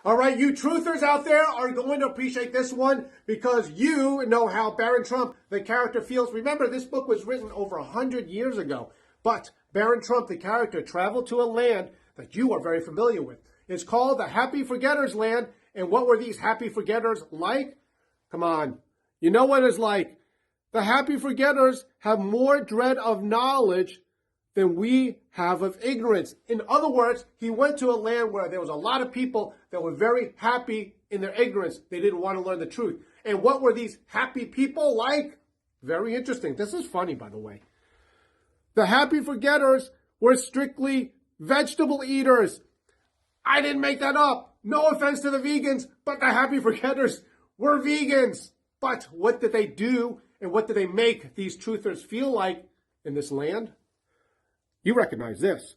All right, you truthers out there are going to appreciate this one because you know how Barron Trump, the character, feels. Remember, this book was written over 100 years ago, but Barron Trump, the character, traveled to a land that you are very familiar with. It's called the Happy Forgetters land, and what were these Happy Forgetters like? Come on, you know what it's like. The Happy Forgetters have more dread of knowledge than we have of ignorance. In other words, he went to a land where there was a lot of people that were very happy in their ignorance. They didn't want to learn the truth. And what were these happy people like? Very interesting. This is funny, by the way. The Happy Forgetters were strictly vegetable eaters. I didn't make that up. No offense to the vegans, but the Happy Forgetters were vegans. But what did they do and what did they make these truthers feel like in this land? You recognize this.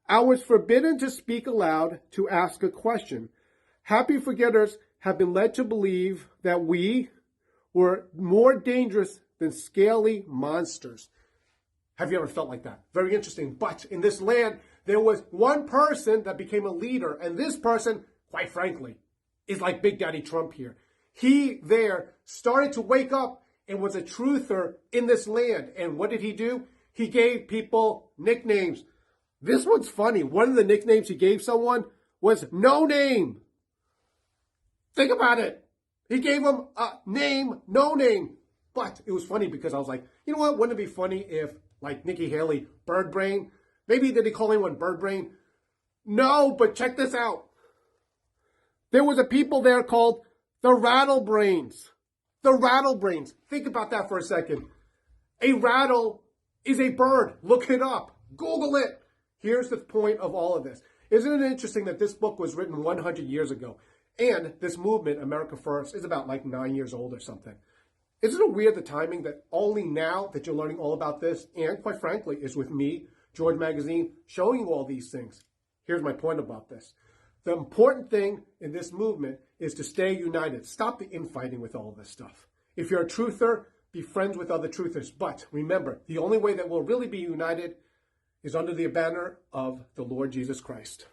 I was forbidden to speak aloud to ask a question. Happy Forgetters have been led to believe that we were more dangerous than scaly monsters. Have you ever felt like that? Very interesting. But in this land, there was one person that became a leader. And this person, quite frankly, is like Big Daddy Trump here. He there started to wake up and was a truther in this land. And what did he do? He gave people nicknames. This one's funny. One of the nicknames he gave someone was No Name. Think about it. He gave him a name, No Name. But it was funny because I was like, you know what? Wouldn't it be funny if, like Nikki Haley, Bird Brain? Maybe did he call anyone Bird Brain? No, but check this out. There was a people there called the Rattlebrains. The Rattlebrains. Think about that for a second. A rattle is a bird. Look it up. Google it. Here's the point of all of this. Isn't it interesting that this book was written 100 years ago? And this movement, America First, is about like 9 years old or something. Isn't it weird the timing that only now that you're learning all about this, and quite frankly, is with me, George Magazine, showing you all these things? Here's my point about this. The important thing in this movement is to stay united. Stop the infighting with all this stuff. If you're a truther, be friends with other truthers. But remember, the only way that we'll really be united is under the banner of the Lord Jesus Christ.